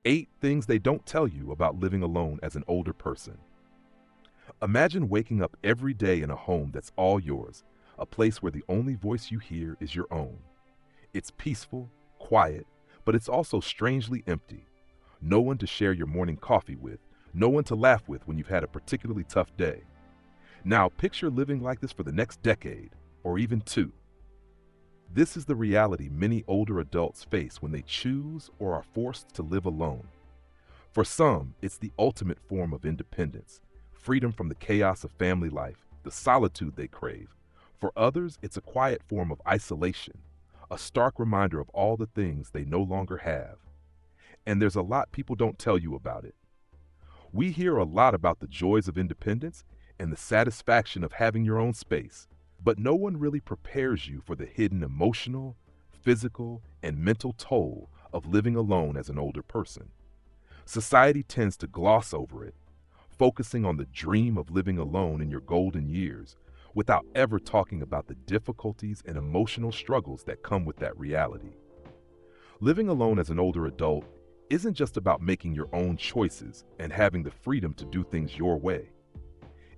8 things they don't tell you about living alone as an older person. Imagine waking up every day in a home that's all yours, a place where the only voice you hear is your own. It's peaceful, quiet, but it's also strangely empty. No one to share your morning coffee with, no one to laugh with when you've had a particularly tough day. Now picture living like this for the next decade, or even 2. This is the reality many older adults face when they choose or are forced to live alone. For some, it's the ultimate form of independence, freedom from the chaos of family life, the solitude they crave. For others, it's a quiet form of isolation, a stark reminder of all the things they no longer have. And there's a lot people don't tell you about it. We hear a lot about the joys of independence and the satisfaction of having your own space, but no one really prepares you for the hidden emotional, physical, and mental toll of living alone as an older person. Society tends to gloss over it, focusing on the dream of living alone in your golden years, without ever talking about the difficulties and emotional struggles that come with that reality. Living alone as an older adult isn't just about making your own choices and having the freedom to do things your way.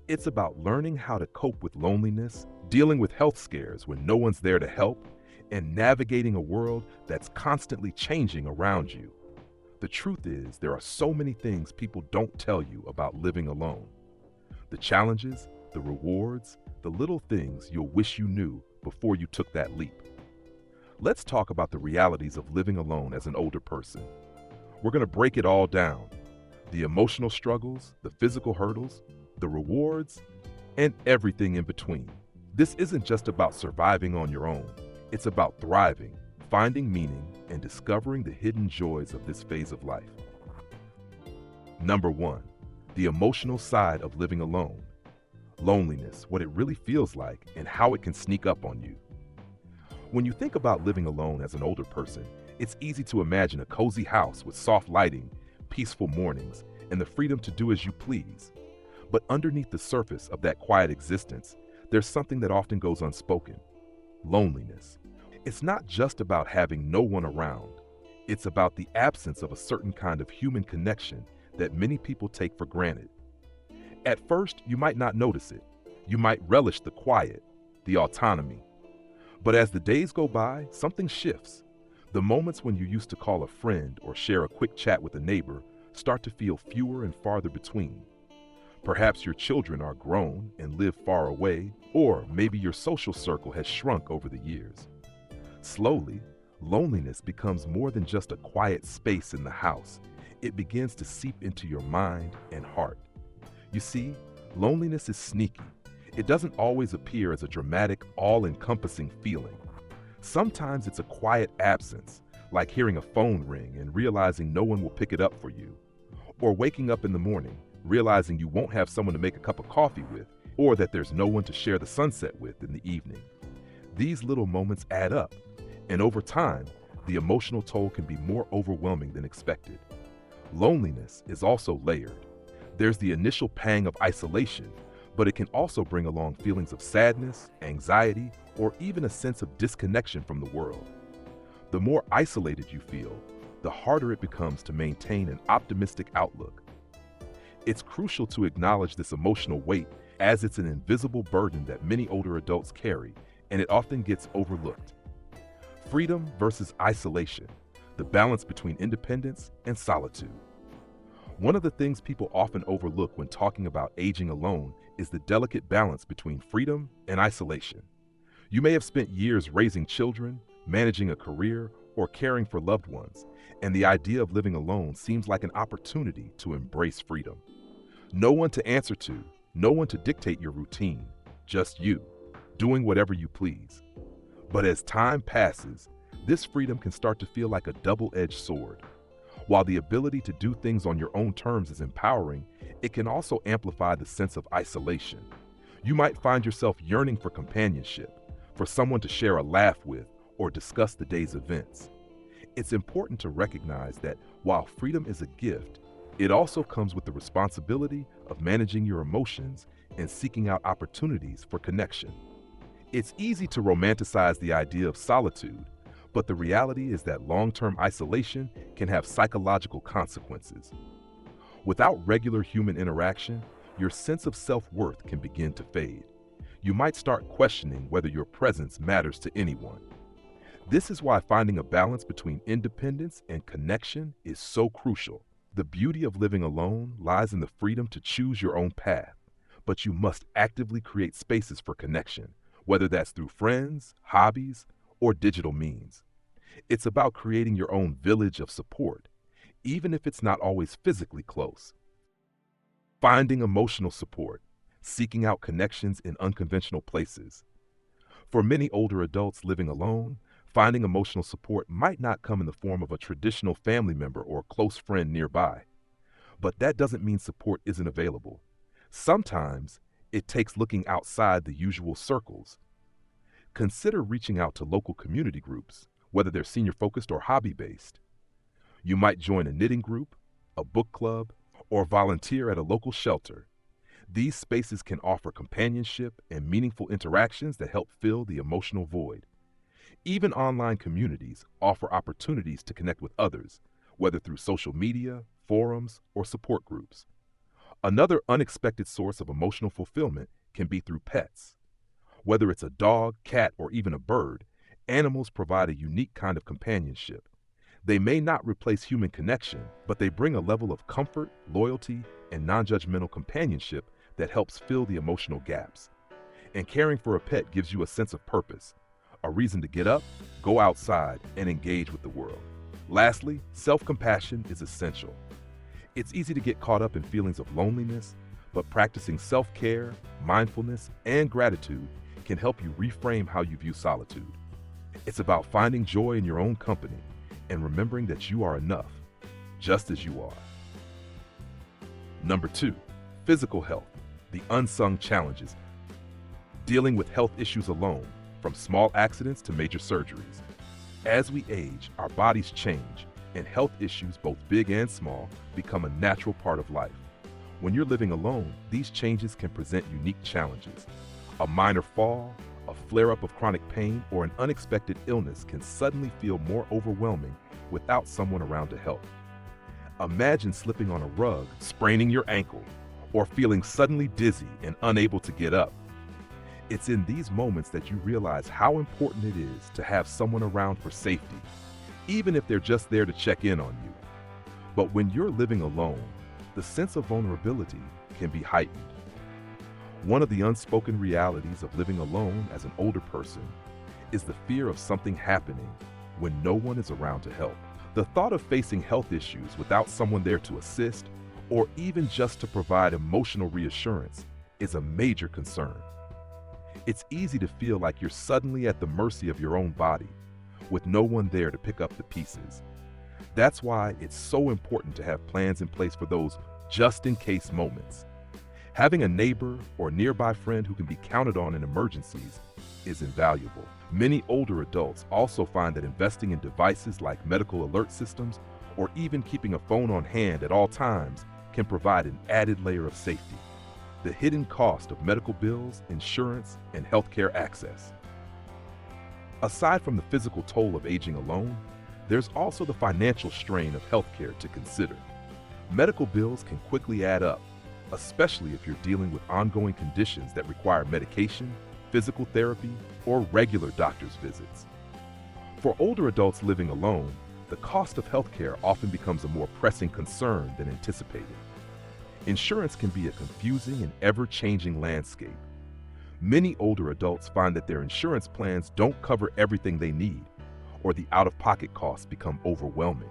It's about learning how to cope with loneliness, dealing with health scares when no one's there to help, and navigating a world that's constantly changing around you. The truth is, there are so many things people don't tell you about living alone. The challenges, the rewards, the little things you'll wish you knew before you took that leap. Let's talk about the realities of living alone as an older person. We're going to break it all down. The emotional struggles, the physical hurdles, the rewards, and everything in between. This isn't just about surviving on your own. It's about thriving, finding meaning, and discovering the hidden joys of this phase of life. Number 1, the emotional side of living alone. Loneliness, what it really feels like, and how it can sneak up on you. When you think about living alone as an older person, it's easy to imagine a cozy house with soft lighting, peaceful mornings, and the freedom to do as you please. But underneath the surface of that quiet existence, there's something that often goes unspoken: loneliness. It's not just about having no one around. It's about the absence of a certain kind of human connection that many people take for granted. At first, you might not notice it. You might relish the quiet, the autonomy. But as the days go by, something shifts. The moments when you used to call a friend or share a quick chat with a neighbor start to feel fewer and farther between. Perhaps your children are grown and live far away, or maybe your social circle has shrunk over the years. Slowly, loneliness becomes more than just a quiet space in the house. It begins to seep into your mind and heart. You see, loneliness is sneaky. It doesn't always appear as a dramatic, all-encompassing feeling. Sometimes it's a quiet absence, like hearing a phone ring and realizing no one will pick it up for you, or waking up in the morning realizing you won't have someone to make a cup of coffee with, or that there's no one to share the sunset with in the evening. These little moments add up, and over time, the emotional toll can be more overwhelming than expected. Loneliness is also layered. There's the initial pang of isolation, but it can also bring along feelings of sadness, anxiety, or even a sense of disconnection from the world. The more isolated you feel, the harder it becomes to maintain an optimistic outlook. It's crucial to acknowledge this emotional weight, as it's an invisible burden that many older adults carry, and it often gets overlooked. Freedom versus isolation, the balance between independence and solitude. One of the things people often overlook when talking about aging alone is the delicate balance between freedom and isolation. You may have spent years raising children, managing a career, or caring for loved ones, and the idea of living alone seems like an opportunity to embrace freedom. No one to answer to, no one to dictate your routine, just you, doing whatever you please. But as time passes, this freedom can start to feel like a double-edged sword. While the ability to do things on your own terms is empowering, it can also amplify the sense of isolation. You might find yourself yearning for companionship, for someone to share a laugh with or discuss the day's events. It's important to recognize that while freedom is a gift, it also comes with the responsibility of managing your emotions and seeking out opportunities for connection. It's easy to romanticize the idea of solitude, But the reality is that long-term isolation can have psychological consequences. Without regular human interaction, your sense of self-worth can begin to fade. You might start questioning whether your presence matters to anyone. This is why finding a balance between independence and connection is so crucial. The beauty of living alone lies in the freedom to choose your own path, but you must actively create spaces for connection, whether that's through friends, hobbies, or digital means. It's about creating your own village of support, even if it's not always physically close. Finding emotional support, seeking out connections in unconventional places. For many older adults living alone, finding emotional support might not come in the form of a traditional family member or close friend nearby. But that doesn't mean support isn't available. Sometimes it takes looking outside the usual circles. Consider reaching out to local community groups, whether they're senior-focused or hobby-based. You might join a knitting group, a book club, or volunteer at a local shelter. These spaces can offer companionship and meaningful interactions that help fill the emotional void. Even online communities offer opportunities to connect with others, whether through social media, forums, or support groups. Another unexpected source of emotional fulfillment can be through pets. Whether it's a dog, cat, or even a bird, animals provide a unique kind of companionship. They may not replace human connection, but they bring a level of comfort, loyalty, and non-judgmental companionship that helps fill the emotional gaps. And caring for a pet gives you a sense of purpose, a reason to get up, go outside, and engage with the world. Lastly, self-compassion is essential. It's easy to get caught up in feelings of loneliness, but practicing self-care, mindfulness, and gratitude can help you reframe how you view solitude. It's about finding joy in your own company and remembering that you are enough, just as you are. Number 2, physical health, the unsung challenges. Dealing with health issues alone, from small accidents to major surgeries. As we age, our bodies change, and health issues, both big and small, become a natural part of life. When you're living alone, these changes can present unique challenges. A minor fall, a flare-up of chronic pain, or an unexpected illness can suddenly feel more overwhelming without someone around to help. Imagine slipping on a rug, spraining your ankle, or feeling suddenly dizzy and unable to get up. It's in these moments that you realize how important it is to have someone around for safety, even if they're just there to check in on you. But when you're living alone, the sense of vulnerability can be heightened. One of the unspoken realities of living alone as an older person is the fear of something happening when no one is around to help. The thought of facing health issues without someone there to assist, or even just to provide emotional reassurance, is a major concern. It's easy to feel like you're suddenly at the mercy of your own body, with no one there to pick up the pieces. That's why it's so important to have plans in place for those just-in-case moments. Having a neighbor or nearby friend who can be counted on in emergencies is invaluable. Many older adults also find that investing in devices like medical alert systems or even keeping a phone on hand at all times can provide an added layer of safety. The hidden cost of medical bills, insurance, and healthcare access. Aside from the physical toll of aging alone, there's also the financial strain of healthcare to consider. Medical bills can quickly add up, especially if you're dealing with ongoing conditions that require medication, physical therapy, or regular doctor's visits. For older adults living alone, the cost of healthcare often becomes a more pressing concern than anticipated. Insurance can be a confusing and ever-changing landscape. Many older adults find that their insurance plans don't cover everything they need, or the out-of-pocket costs become overwhelming.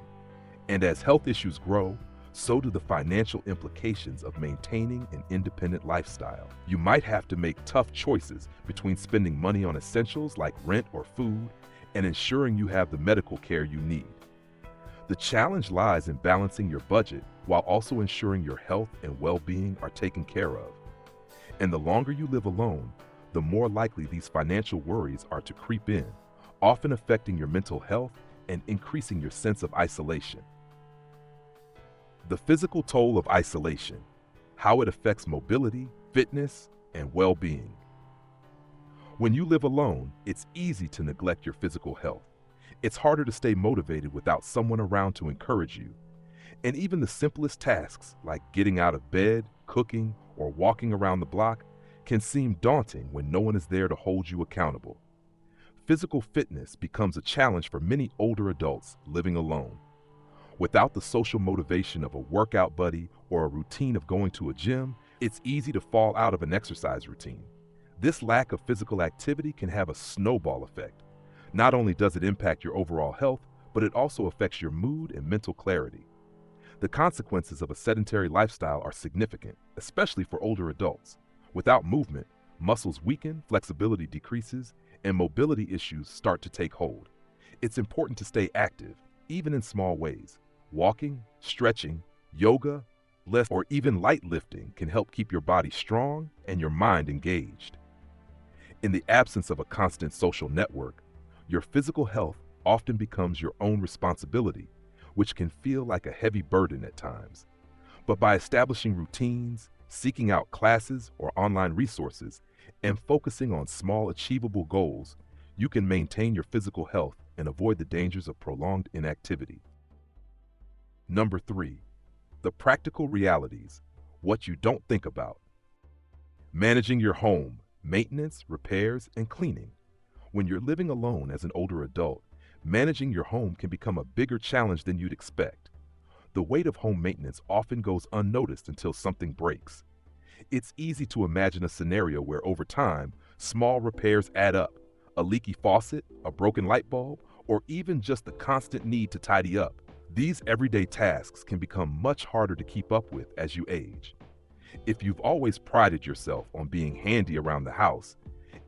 And as health issues grow, so do the financial implications of maintaining an independent lifestyle. You might have to make tough choices between spending money on essentials like rent or food and ensuring you have the medical care you need. The challenge lies in balancing your budget while also ensuring your health and well-being are taken care of. And the longer you live alone, the more likely these financial worries are to creep in, often affecting your mental health and increasing your sense of isolation. The physical toll of isolation, how it affects mobility, fitness, and well-being. When you live alone, it's easy to neglect your physical health. It's harder to stay motivated without someone around to encourage you. And even the simplest tasks, like getting out of bed, cooking, or walking around the block, can seem daunting when no one is there to hold you accountable. Physical fitness becomes a challenge for many older adults living alone. Without the social motivation of a workout buddy or a routine of going to a gym, it's easy to fall out of an exercise routine. This lack of physical activity can have a snowball effect. Not only does it impact your overall health, but it also affects your mood and mental clarity. The consequences of a sedentary lifestyle are significant, especially for older adults. Without movement, muscles weaken, flexibility decreases, and mobility issues start to take hold. It's important to stay active, even in small ways. Walking, stretching, yoga, or even light lifting can help keep your body strong and your mind engaged. In the absence of a constant social network, your physical health often becomes your own responsibility, which can feel like a heavy burden at times. But by establishing routines, seeking out classes or online resources, and focusing on small achievable goals, you can maintain your physical health and avoid the dangers of prolonged inactivity. Number 3, the practical realities, what you don't think about. Managing your home, maintenance, repairs, and cleaning. When you're living alone as an older adult, managing your home can become a bigger challenge than you'd expect. The weight of home maintenance often goes unnoticed until something breaks. It's easy to imagine a scenario where over time, small repairs add up. A leaky faucet, a broken light bulb, or even just the constant need to tidy up. These everyday tasks can become much harder to keep up with as you age. If you've always prided yourself on being handy around the house,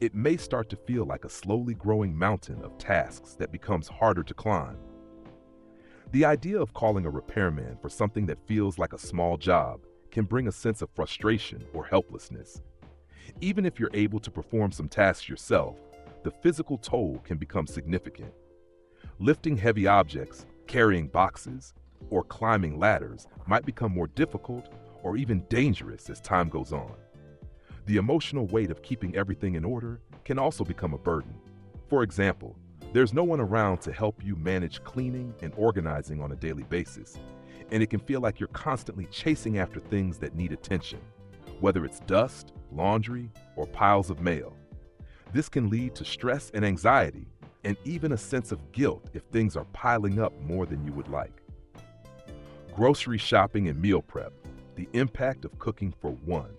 it may start to feel like a slowly growing mountain of tasks that becomes harder to climb. The idea of calling a repairman for something that feels like a small job can bring a sense of frustration or helplessness. Even if you're able to perform some tasks yourself, the physical toll can become significant. Lifting heavy objects, carrying boxes, or climbing ladders might become more difficult or even dangerous as time goes on. The emotional weight of keeping everything in order can also become a burden. For example, there's no one around to help you manage cleaning and organizing on a daily basis, and it can feel like you're constantly chasing after things that need attention, whether it's dust, laundry, or piles of mail. This can lead to stress and anxiety, and even a sense of guilt if things are piling up more than you would like. Grocery shopping and meal prep, the impact of cooking for one.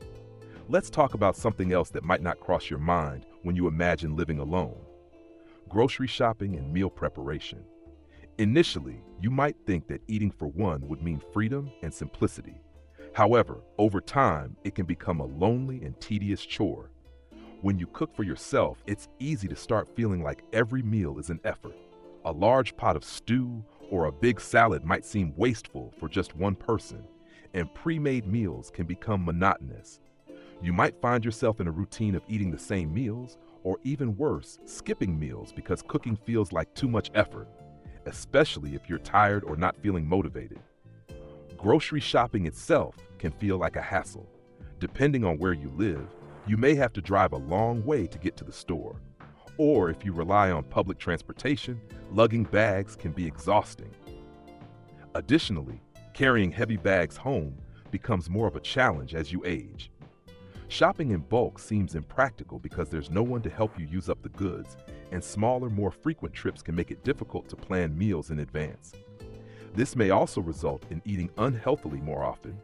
Let's talk about something else that might not cross your mind when you imagine living alone. Grocery shopping and meal preparation. Initially, you might think that eating for one would mean freedom and simplicity. However, over time, it can become a lonely and tedious chore. When you cook for yourself, it's easy to start feeling like every meal is an effort. A large pot of stew or a big salad might seem wasteful for just one person, and pre-made meals can become monotonous. You might find yourself in a routine of eating the same meals, or even worse, skipping meals because cooking feels like too much effort, especially if you're tired or not feeling motivated. Grocery shopping itself can feel like a hassle. Depending on where you live, you may have to drive a long way to get to the store. Or if you rely on public transportation, lugging bags can be exhausting. Additionally, carrying heavy bags home becomes more of a challenge as you age. Shopping in bulk seems impractical because there's no one to help you use up the goods, and smaller, more frequent trips can make it difficult to plan meals in advance. This may also result in eating unhealthily more often,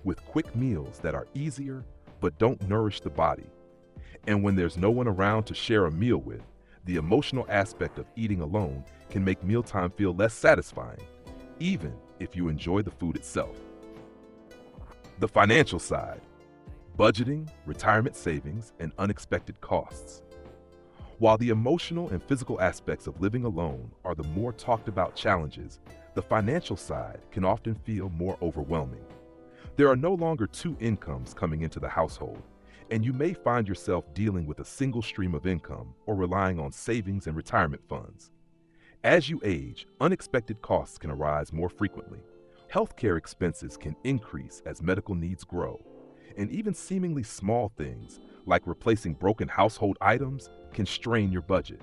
with quick meals that are easier but don't nourish the body. And when there's no one around to share a meal with, the emotional aspect of eating alone can make mealtime feel less satisfying, even if you enjoy the food itself. The financial side. Budgeting, retirement savings, and unexpected costs. While the emotional and physical aspects of living alone are the more talked about challenges, the financial side can often feel more overwhelming. There are no longer two incomes coming into the household, and you may find yourself dealing with a single stream of income or relying on savings and retirement funds. As you age, unexpected costs can arise more frequently. Healthcare expenses can increase as medical needs grow, and even seemingly small things, like replacing broken household items, can strain your budget.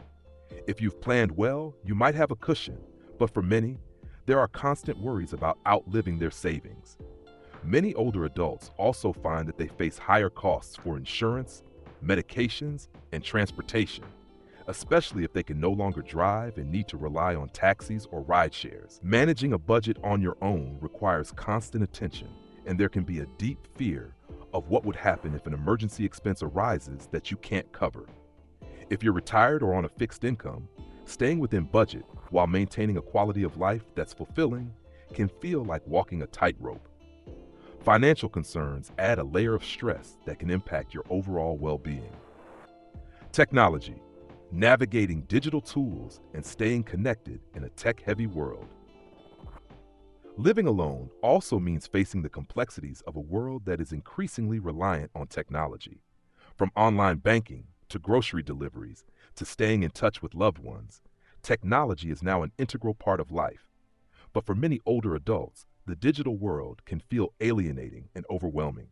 If you've planned well, you might have a cushion, but for many, there are constant worries about outliving their savings. Many older adults also find that they face higher costs for insurance, medications, and transportation, especially if they can no longer drive and need to rely on taxis or ride shares. Managing a budget on your own requires constant attention, and there can be a deep fear of what would happen if an emergency expense arises that you can't cover. If you're retired or on a fixed income, staying within budget while maintaining a quality of life that's fulfilling can feel like walking a tightrope. Financial concerns add a layer of stress that can impact your overall well-being. Technology, navigating digital tools and staying connected in a tech-heavy world. Living alone also means facing the complexities of a world that is increasingly reliant on technology. From online banking to grocery deliveries to staying in touch with loved ones, technology is now an integral part of life. But for many older adults, the digital world can feel alienating and overwhelming.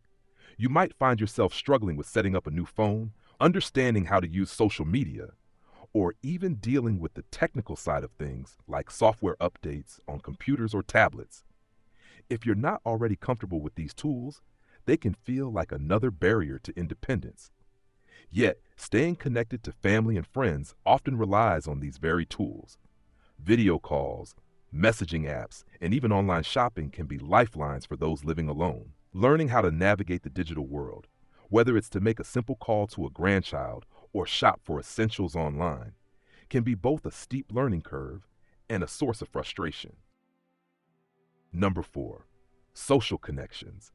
You might find yourself struggling with setting up a new phone, understanding how to use social media, or even dealing with the technical side of things like software updates on computers or tablets. If you're not already comfortable with these tools, they can feel like another barrier to independence. Yet, staying connected to family and friends often relies on these very tools. Video calls, messaging apps, and even online shopping can be lifelines for those living alone. Learning how to navigate the digital world, whether it's to make a simple call to a grandchild or shop for essentials online, can be both a steep learning curve and a source of frustration. Number 4, social connections,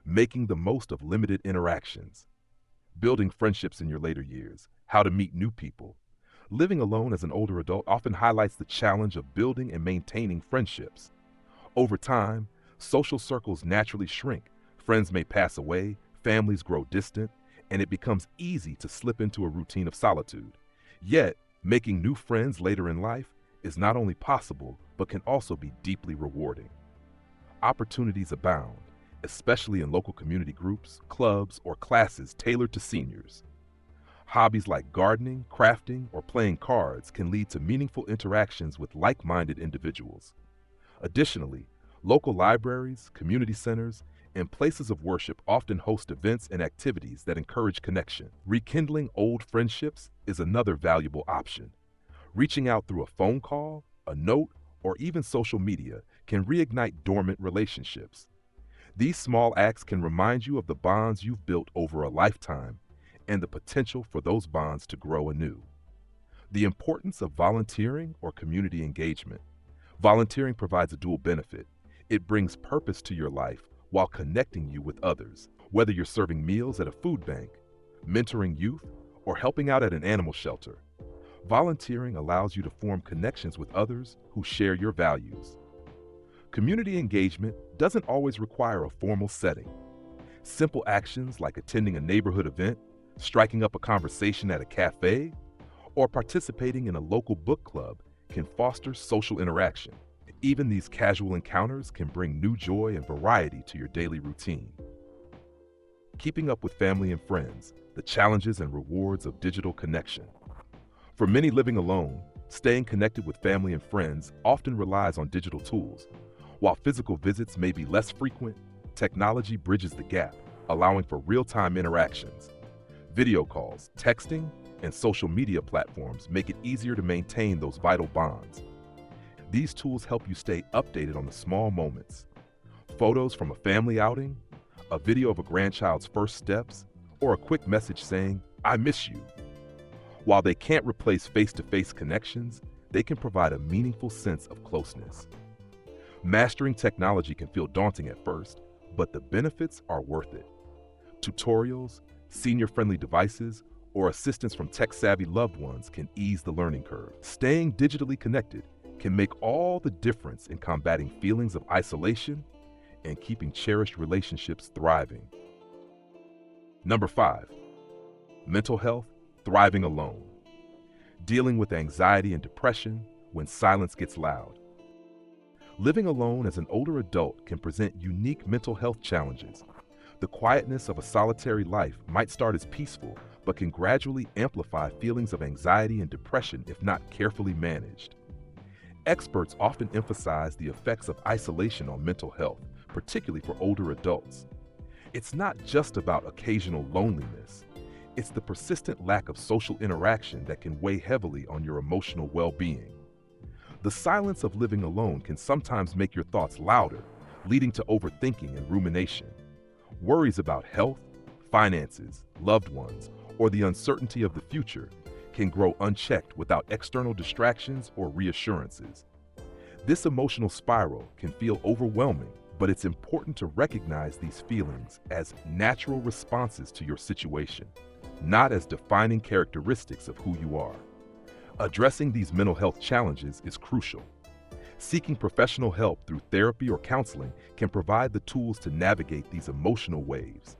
making the most of limited interactions. Building friendships in your later years, how to meet new people. Living alone as an older adult often highlights the challenge of building and maintaining friendships. Over time, social circles naturally shrink, friends may pass away, families grow distant, and it becomes easy to slip into a routine of solitude. Yet, making new friends later in life is not only possible, but can also be deeply rewarding. Opportunities abound, especially in local community groups, clubs, or classes tailored to seniors. Hobbies like gardening, crafting, or playing cards can lead to meaningful interactions with like-minded individuals. Additionally, local libraries, community centers, and places of worship often host events and activities that encourage connection. Rekindling old friendships is another valuable option. Reaching out through a phone call, a note, or even social media can reignite dormant relationships. These small acts can remind you of the bonds you've built over a lifetime and the potential for those bonds to grow anew. The importance of volunteering or community engagement. Volunteering provides a dual benefit. It brings purpose to your life while connecting you with others. Whether you're serving meals at a food bank, mentoring youth, or helping out at an animal shelter, volunteering allows you to form connections with others who share your values. Community engagement doesn't always require a formal setting. Simple actions like attending a neighborhood event, striking up a conversation at a cafe, or participating in a local book club can foster social interaction. Even these casual encounters can bring new joy and variety to your daily routine. Keeping up with family and friends, the challenges and rewards of digital connection. For many living alone, staying connected with family and friends often relies on digital tools. While physical visits may be less frequent, technology bridges the gap, allowing for real-time interactions. Video calls, texting, and social media platforms make it easier to maintain those vital bonds. These tools help you stay updated on the small moments. Photos from a family outing, a video of a grandchild's first steps, or a quick message saying, "I miss you." While they can't replace face-to-face connections, they can provide a meaningful sense of closeness. Mastering technology can feel daunting at first, but the benefits are worth it. Tutorials, senior-friendly devices, or assistance from tech-savvy loved ones can ease the learning curve. Staying digitally connected can make all the difference in combating feelings of isolation and keeping cherished relationships thriving. Number 5, mental health, thriving alone. Dealing with anxiety and depression when silence gets loud. Living alone as an older adult can present unique mental health challenges. The quietness of a solitary life might start as peaceful, but can gradually amplify feelings of anxiety and depression if not carefully managed. Experts often emphasize the effects of isolation on mental health, particularly for older adults. It's not just about occasional loneliness. It's the persistent lack of social interaction that can weigh heavily on your emotional well-being. The silence of living alone can sometimes make your thoughts louder, leading to overthinking and rumination. Worries about health, finances, loved ones, or the uncertainty of the future can grow unchecked without external distractions or reassurances. This emotional spiral can feel overwhelming, but it's important to recognize these feelings as natural responses to your situation, not as defining characteristics of who you are. Addressing these mental health challenges is crucial. Seeking professional help through therapy or counseling can provide the tools to navigate these emotional waves.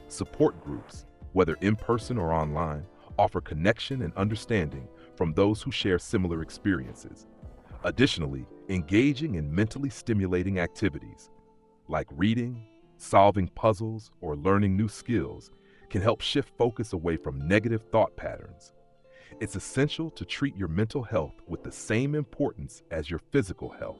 Support groups, whether in person or online, offer connection and understanding from those who share similar experiences. Additionally, engaging in mentally stimulating activities like reading, solving puzzles, or learning new skills can help shift focus away from negative thought patterns. It's essential to treat your mental health with the same importance as your physical health.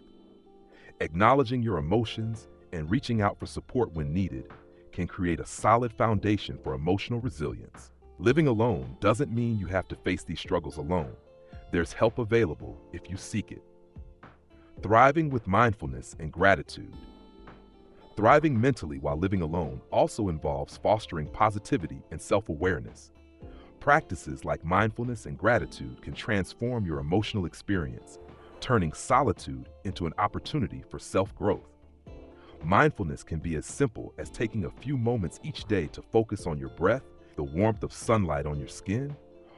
Acknowledging your emotions and reaching out for support when needed can create a solid foundation for emotional resilience. Living alone doesn't mean you have to face these struggles alone. There's help available if you seek it. Thriving with mindfulness and gratitude. Thriving mentally while living alone also involves fostering positivity and self-awareness. Practices like mindfulness and gratitude can transform your emotional experience, turning solitude into an opportunity for self-growth. Mindfulness can be as simple as taking a few moments each day to focus on your breath, the warmth of sunlight on your skin,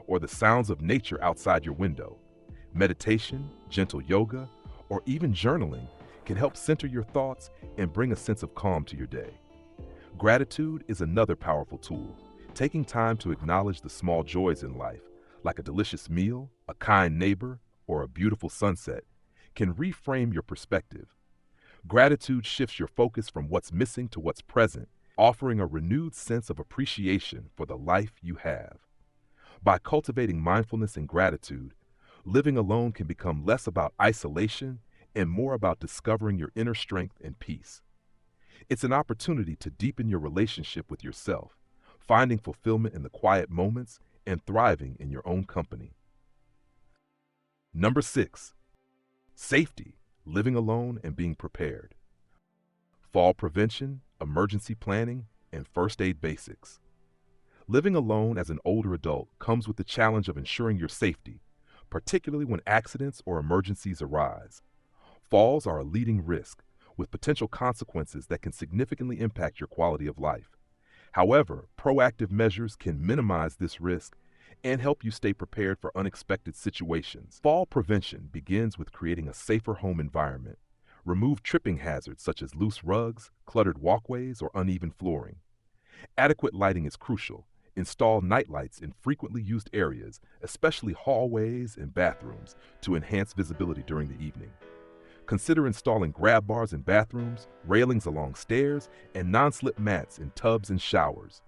or the sounds of nature outside your window. Meditation, gentle yoga, or even journaling can help center your thoughts and bring a sense of calm to your day. Gratitude is another powerful tool. Taking time to acknowledge the small joys in life, like a delicious meal, a kind neighbor, or a beautiful sunset, can reframe your perspective. Gratitude shifts your focus from what's missing to what's present, offering a renewed sense of appreciation for the life you have. By cultivating mindfulness and gratitude, living alone can become less about isolation and more about discovering your inner strength and peace. It's an opportunity to deepen your relationship with yourself, finding fulfillment in the quiet moments and thriving in your own company. Number 6, safety, living alone and being prepared. Fall prevention, emergency planning, and first aid basics. Living alone as an older adult comes with the challenge of ensuring your safety, particularly when accidents or emergencies arise. Falls are a leading risk, with potential consequences that can significantly impact your quality of life. However, proactive measures can minimize this risk and help you stay prepared for unexpected situations. Fall prevention begins with creating a safer home environment. Remove tripping hazards such as loose rugs, cluttered walkways, or uneven flooring. Adequate lighting is crucial. Install nightlights in frequently used areas, especially hallways and bathrooms, to enhance visibility during the evening. Consider installing grab bars in bathrooms, railings along stairs, and non-slip mats in tubs and showers.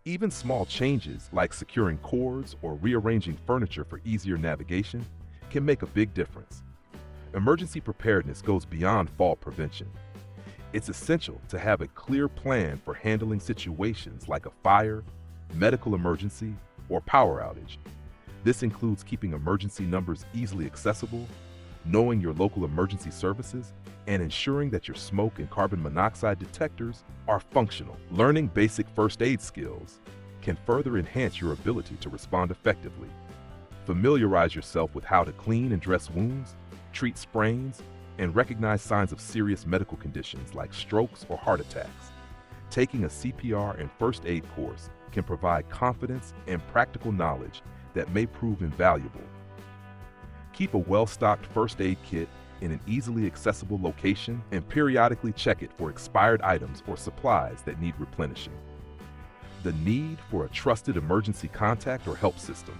Even small changes like securing cords or rearranging furniture for easier navigation can make a big difference. Emergency preparedness goes beyond fall prevention. It's essential to have a clear plan for handling situations like a fire, medical emergency, or power outage. This includes keeping emergency numbers easily accessible, knowing your local emergency services, and ensuring that your smoke and carbon monoxide detectors are functional. Learning basic first aid skills can further enhance your ability to respond effectively. Familiarize yourself with how to clean and dress wounds, treat sprains, and recognize signs of serious medical conditions like strokes or heart attacks. Taking a CPR and first aid course can provide confidence and practical knowledge that may prove invaluable. Keep a well-stocked first aid kit in an easily accessible location and periodically check it for expired items or supplies that need replenishing. The need for a trusted emergency contact or help system.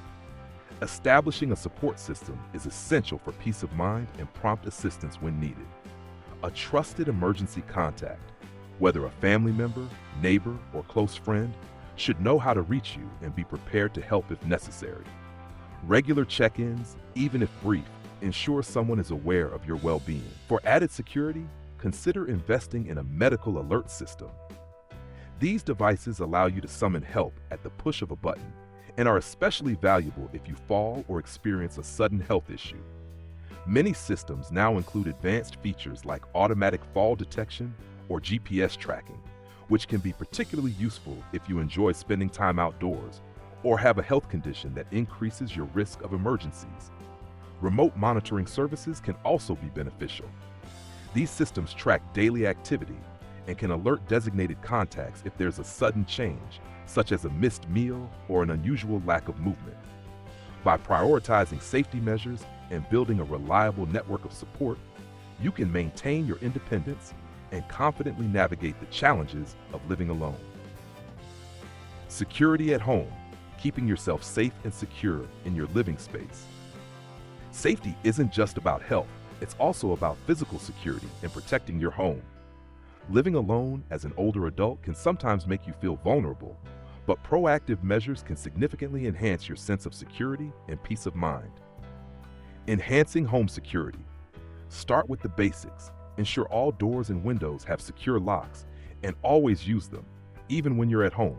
Establishing a support system is essential for peace of mind and prompt assistance when needed. A trusted emergency contact, whether a family member, neighbor, or close friend, should know how to reach you and be prepared to help if necessary. Regular check-ins, even if brief, ensure someone is aware of your well-being. For added security, consider investing in a medical alert system. These devices allow you to summon help at the push of a button and are especially valuable if you fall or experience a sudden health issue. Many systems now include advanced features like automatic fall detection or GPS tracking, which can be particularly useful if you enjoy spending time outdoors or have a health condition that increases your risk of emergencies. Remote monitoring services can also be beneficial. These systems track daily activity and can alert designated contacts if there's a sudden change, such as a missed meal or an unusual lack of movement. By prioritizing safety measures and building a reliable network of support, you can maintain your independence and confidently navigate the challenges of living alone. Security at home, keeping yourself safe and secure in your living space. Safety isn't just about health, it's also about physical security and protecting your home. Living alone as an older adult can sometimes make you feel vulnerable, but proactive measures can significantly enhance your sense of security and peace of mind. Enhancing home security. Start with the basics. Ensure all doors and windows have secure locks and always use them, even when you're at home.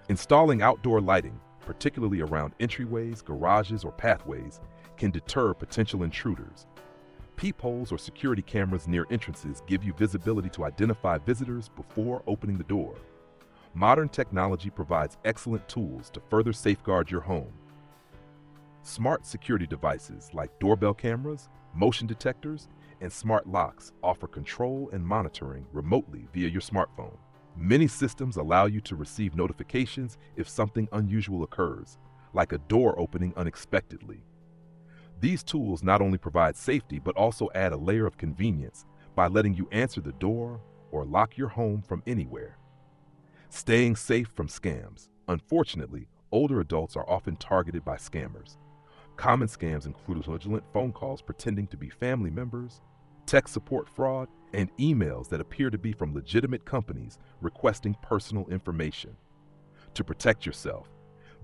Installing outdoor lighting, particularly around entryways, garages, or pathways, can deter potential intruders. Peepholes or security cameras near entrances give you visibility to identify visitors before opening the door. Modern technology provides excellent tools to further safeguard your home. Smart security devices like doorbell cameras, motion detectors, and smart locks offer control and monitoring remotely via your smartphone. Many systems allow you to receive notifications if something unusual occurs, like a door opening unexpectedly. These tools not only provide safety but also add a layer of convenience by letting you answer the door or lock your home from anywhere. Staying safe from scams. Unfortunately, older adults are often targeted by scammers. Common scams include fraudulent phone calls pretending to be family members, tech support fraud, and emails that appear to be from legitimate companies requesting personal information. To protect yourself,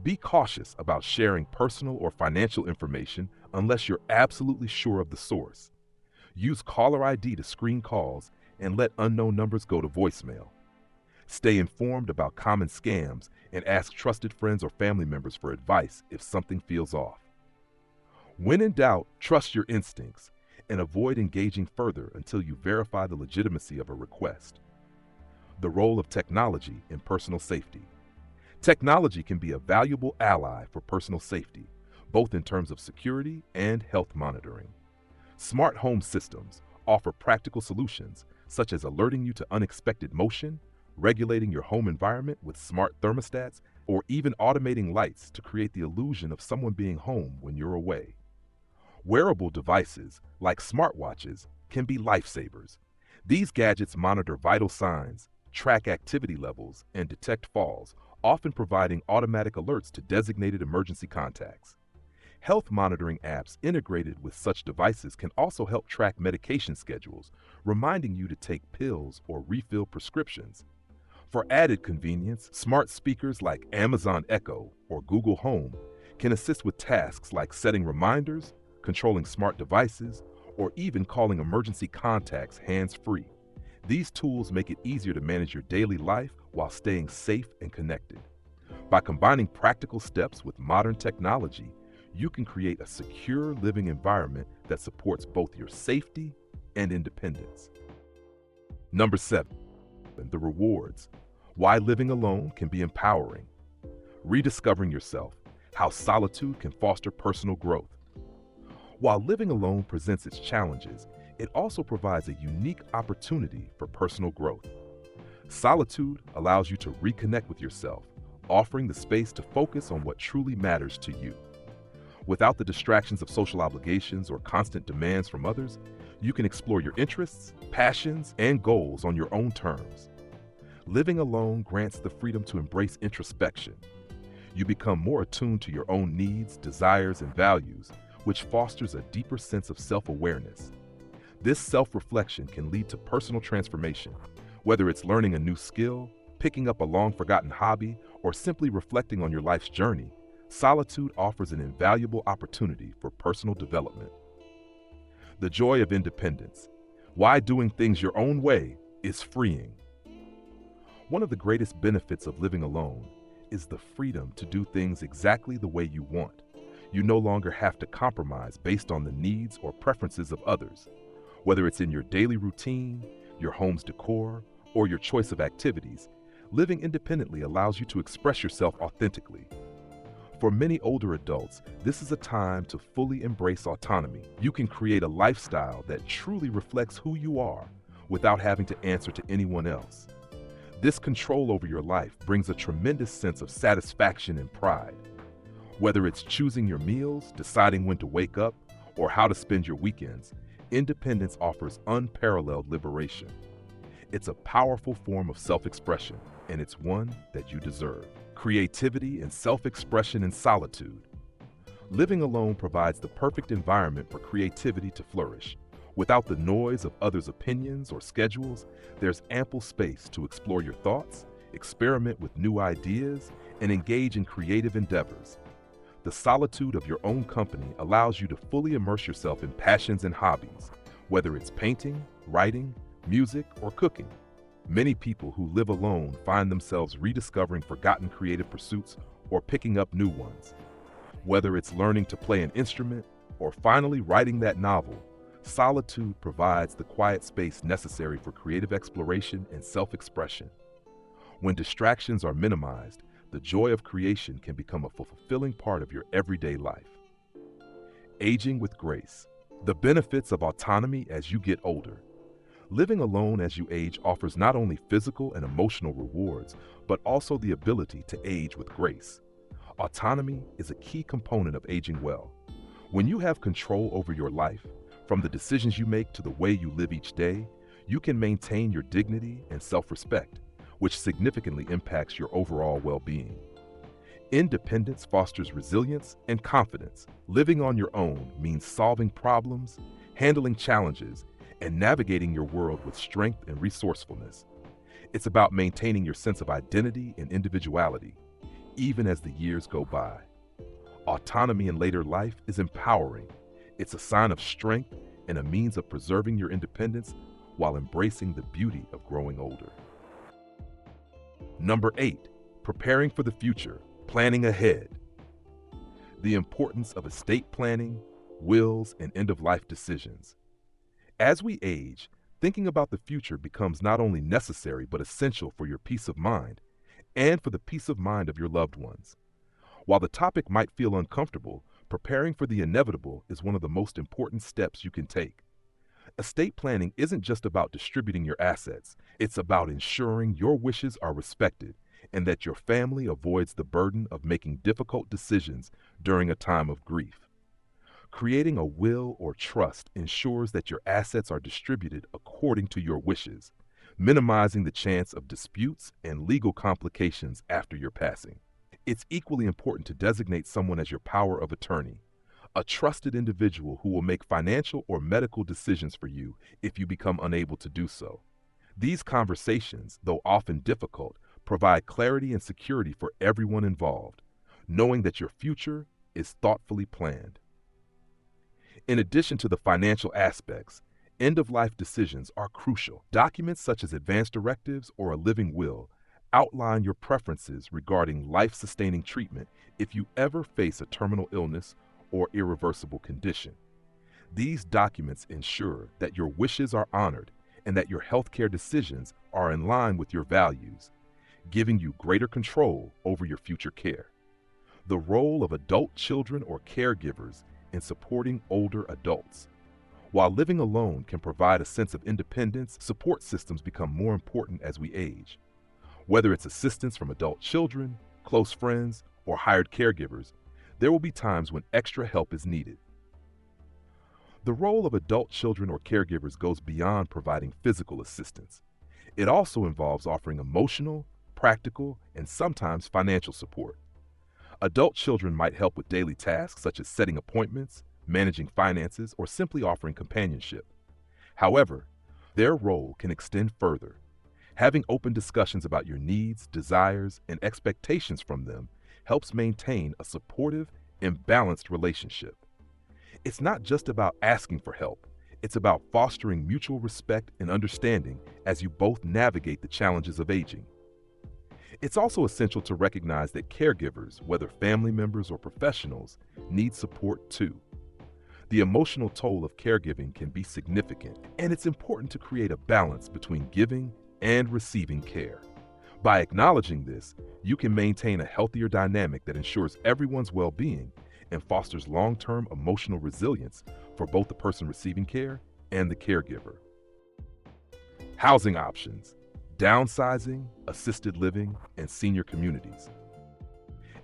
be cautious about sharing personal or financial information unless you're absolutely sure of the source. Use caller ID to screen calls and let unknown numbers go to voicemail. Stay informed about common scams and ask trusted friends or family members for advice if something feels off. When in doubt, trust your instincts and avoid engaging further until you verify the legitimacy of a request. The role of technology in personal safety. Technology can be a valuable ally for personal safety, both in terms of security and health monitoring. Smart home systems offer practical solutions such as alerting you to unexpected motion, regulating your home environment with smart thermostats, or even automating lights to create the illusion of someone being home when you're away. Wearable devices, like smartwatches, can be lifesavers. These gadgets monitor vital signs, track activity levels, and detect falls, often providing automatic alerts to designated emergency contacts. Health monitoring apps integrated with such devices can also help track medication schedules, reminding you to take pills or refill prescriptions. For added convenience, smart speakers like Amazon Echo or Google Home can assist with tasks like setting reminders, controlling smart devices, or even calling emergency contacts hands-free. These tools make it easier to manage your daily life while staying safe and connected. By combining practical steps with modern technology, you can create a secure living environment that supports both your safety and independence. Number 7, the rewards. Why living alone can be empowering. Rediscovering yourself, how solitude can foster personal growth. While living alone presents its challenges, it also provides a unique opportunity for personal growth. Solitude allows you to reconnect with yourself, offering the space to focus on what truly matters to you. Without the distractions of social obligations or constant demands from others, you can explore your interests, passions, and goals on your own terms. Living alone grants the freedom to embrace introspection. You become more attuned to your own needs, desires, and values, which fosters a deeper sense of self-awareness. This self-reflection can lead to personal transformation, whether it's learning a new skill, picking up a long-forgotten hobby, or simply reflecting on your life's journey, solitude offers an invaluable opportunity for personal development. The joy of independence. Why doing things your own way is freeing. One of the greatest benefits of living alone is the freedom to do things exactly the way you want. You no longer have to compromise based on the needs or preferences of others. Whether it's in your daily routine, your home's decor, or your choice of activities, living independently allows you to express yourself authentically. For many older adults, this is a time to fully embrace autonomy. You can create a lifestyle that truly reflects who you are without having to answer to anyone else. This control over your life brings a tremendous sense of satisfaction and pride. Whether it's choosing your meals, deciding when to wake up, or how to spend your weekends, independence offers unparalleled liberation. It's a powerful form of self-expression, and it's one that you deserve. Creativity and self-expression in solitude. Living alone provides the perfect environment for creativity to flourish. Without the noise of others' opinions or schedules, there's ample space to explore your thoughts, experiment with new ideas, and engage in creative endeavors. The solitude of your own company allows you to fully immerse yourself in passions and hobbies, whether it's painting, writing, music, or cooking. Many people who live alone find themselves rediscovering forgotten creative pursuits or picking up new ones. Whether it's learning to play an instrument or finally writing that novel, solitude provides the quiet space necessary for creative exploration and self-expression. When distractions are minimized, the joy of creation can become a fulfilling part of your everyday life. Aging with grace. The benefits of autonomy as you get older. Living alone as you age offers not only physical and emotional rewards, but also the ability to age with grace. Autonomy is a key component of aging well. When you have control over your life, from the decisions you make to the way you live each day, you can maintain your dignity and self-respect, which significantly impacts your overall well-being. Independence fosters resilience and confidence. Living on your own means solving problems, handling challenges, and navigating your world with strength and resourcefulness. It's about maintaining your sense of identity and individuality, even as the years go by. Autonomy in later life is empowering. It's a sign of strength and a means of preserving your independence while embracing the beauty of growing older. Number 8, preparing for the future, planning ahead. The importance of estate planning, wills, and end-of-life decisions. As we age, thinking about the future becomes not only necessary but essential for your peace of mind and for the peace of mind of your loved ones. While the topic might feel uncomfortable, preparing for the inevitable is one of the most important steps you can take. Estate planning isn't just about distributing your assets, it's about ensuring your wishes are respected and that your family avoids the burden of making difficult decisions during a time of grief. Creating a will or trust ensures that your assets are distributed according to your wishes, minimizing the chance of disputes and legal complications after your passing. It's equally important to designate someone as your power of attorney, a trusted individual who will make financial or medical decisions for you if you become unable to do so. These conversations, though often difficult, provide clarity and security for everyone involved, knowing that your future is thoughtfully planned. In addition to the financial aspects, end-of-life decisions are crucial. Documents such as advance directives or a living will outline your preferences regarding life-sustaining treatment if you ever face a terminal illness or irreversible condition. These documents ensure that your wishes are honored and that your healthcare decisions are in line with your values, giving you greater control over your future care. The role of adult children or caregivers in supporting older adults. While living alone can provide a sense of independence, support systems become more important as we age. Whether it's assistance from adult children, close friends, or hired caregivers, there will be times when extra help is needed. The role of adult children or caregivers goes beyond providing physical assistance. It also involves offering emotional, practical, and sometimes financial support. Adult children might help with daily tasks such as setting appointments, managing finances, or simply offering companionship. However, their role can extend further, Having open discussions about your needs, desires, and expectations from them helps maintain a supportive and balanced relationship. It's not just about asking for help, it's about fostering mutual respect and understanding as you both navigate the challenges of aging. It's also essential to recognize that caregivers, whether family members or professionals, need support too. The emotional toll of caregiving can be significant, and it's important to create a balance between giving and receiving care. By acknowledging this, you can maintain a healthier dynamic that ensures everyone's well-being and fosters long-term emotional resilience for both the person receiving care and the caregiver. Housing options: downsizing, assisted living, and senior communities.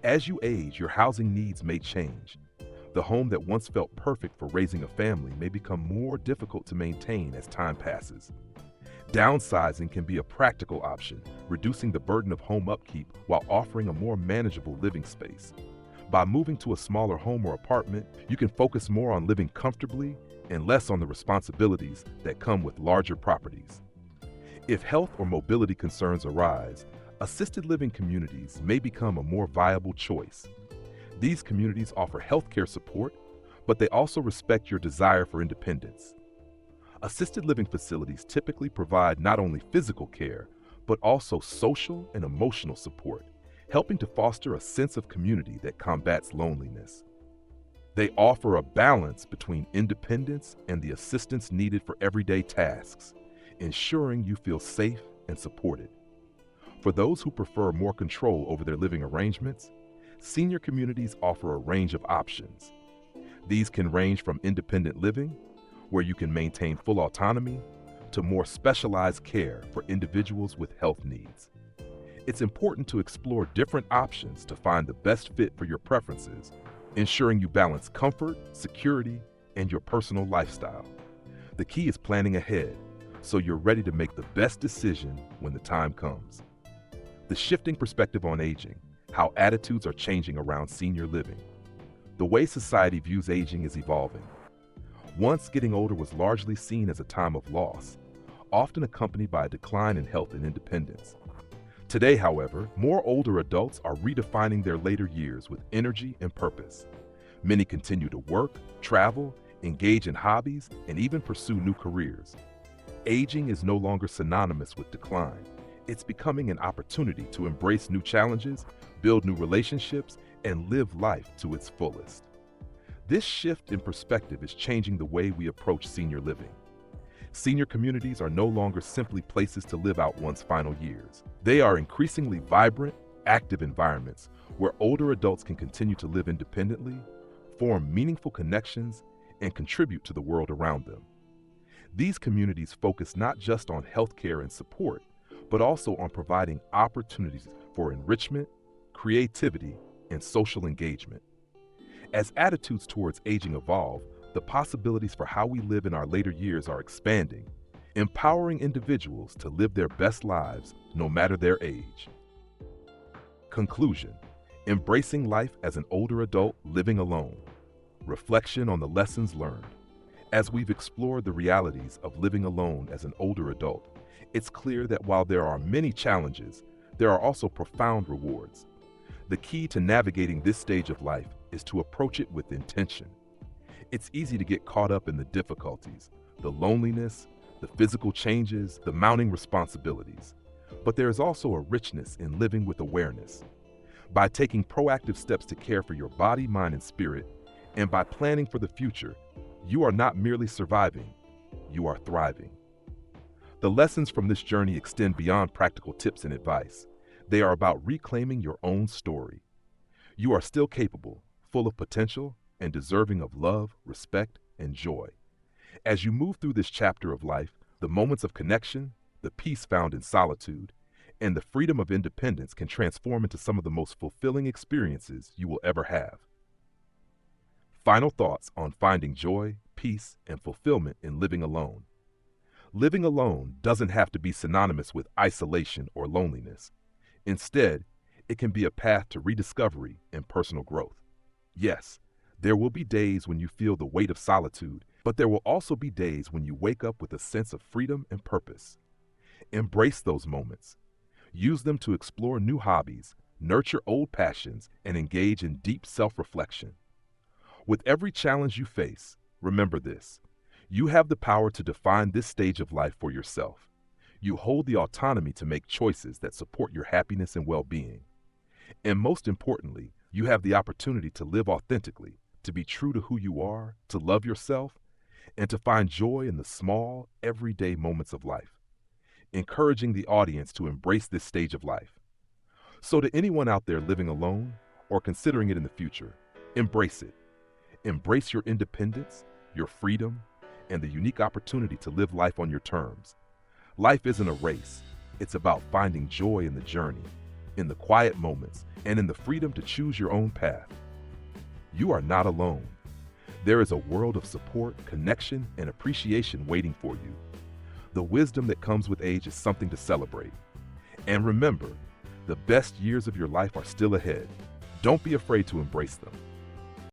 As you age, your housing needs may change. The home that once felt perfect for raising a family may become more difficult to maintain as time passes. Downsizing can be a practical option, reducing the burden of home upkeep while offering a more manageable living space. By moving to a smaller home or apartment, you can focus more on living comfortably and less on the responsibilities that come with larger properties. If health or mobility concerns arise, assisted living communities may become a more viable choice. These communities offer healthcare support, but they also respect your desire for independence. Assisted living facilities typically provide not only physical care, but also social and emotional support, helping to foster a sense of community that combats loneliness. They offer a balance between independence and the assistance needed for everyday tasks, ensuring you feel safe and supported. For those who prefer more control over their living arrangements, senior communities offer a range of options. These can range from independent living, where you can maintain full autonomy, to more specialized care for individuals with health needs. It's important to explore different options to find the best fit for your preferences, ensuring you balance comfort, security, and your personal lifestyle. The key is planning ahead, so you're ready to make the best decision when the time comes. The shifting perspective on aging: how attitudes are changing around senior living. The way society views aging is evolving. Once, getting older was largely seen as a time of loss, often accompanied by a decline in health and independence. Today, however, more older adults are redefining their later years with energy and purpose. Many continue to work, travel, engage in hobbies, and even pursue new careers. Aging is no longer synonymous with decline. It's becoming an opportunity to embrace new challenges, build new relationships, and live life to its fullest. This shift in perspective is changing the way we approach senior living. Senior communities are no longer simply places to live out one's final years. They are increasingly vibrant, active environments where older adults can continue to live independently, form meaningful connections, and contribute to the world around them. These communities focus not just on healthcare and support, but also on providing opportunities for enrichment, creativity, and social engagement. As attitudes towards aging evolve, the possibilities for how we live in our later years are expanding, empowering individuals to live their best lives no matter their age. Conclusion: embracing life as an older adult living alone. Reflection on the lessons learned. As we've explored the realities of living alone as an older adult, it's clear that while there are many challenges, there are also profound rewards. The key to navigating this stage of life is to approach it with intention. It's easy to get caught up in the difficulties, the loneliness, the physical changes, the mounting responsibilities. But there is also a richness in living with awareness. By taking proactive steps to care for your body, mind, and spirit, and by planning for the future, you are not merely surviving, you are thriving. The lessons from this journey extend beyond practical tips and advice. They are about reclaiming your own story. You are still capable, full of potential, and deserving of love, respect, and joy. As you move through this chapter of life, the moments of connection, the peace found in solitude, and the freedom of independence can transform into some of the most fulfilling experiences you will ever have. Final thoughts on finding joy, peace, and fulfillment in living alone. Living alone doesn't have to be synonymous with isolation or loneliness. Instead, it can be a path to rediscovery and personal growth. Yes, there will be days when you feel the weight of solitude, but there will also be days when you wake up with a sense of freedom and purpose. Embrace those moments. Use them to explore new hobbies, nurture old passions, and engage in deep self-reflection. With every challenge you face, remember this: you have the power to define this stage of life for yourself. You hold the autonomy to make choices that support your happiness and well-being. And most importantly, you have the opportunity to live authentically, to be true to who you are, to love yourself, and to find joy in the small, everyday moments of life, encouraging the audience to embrace this stage of life. So to anyone out there living alone or considering it in the future, embrace it. Embrace your independence, your freedom, and the unique opportunity to live life on your terms. Life isn't a race. It's about finding joy in the journey, in the quiet moments, and in the freedom to choose your own path. You are not alone. There is a world of support, connection, and appreciation waiting for you. The wisdom that comes with age is something to celebrate. And remember, the best years of your life are still ahead. Don't be afraid to embrace them.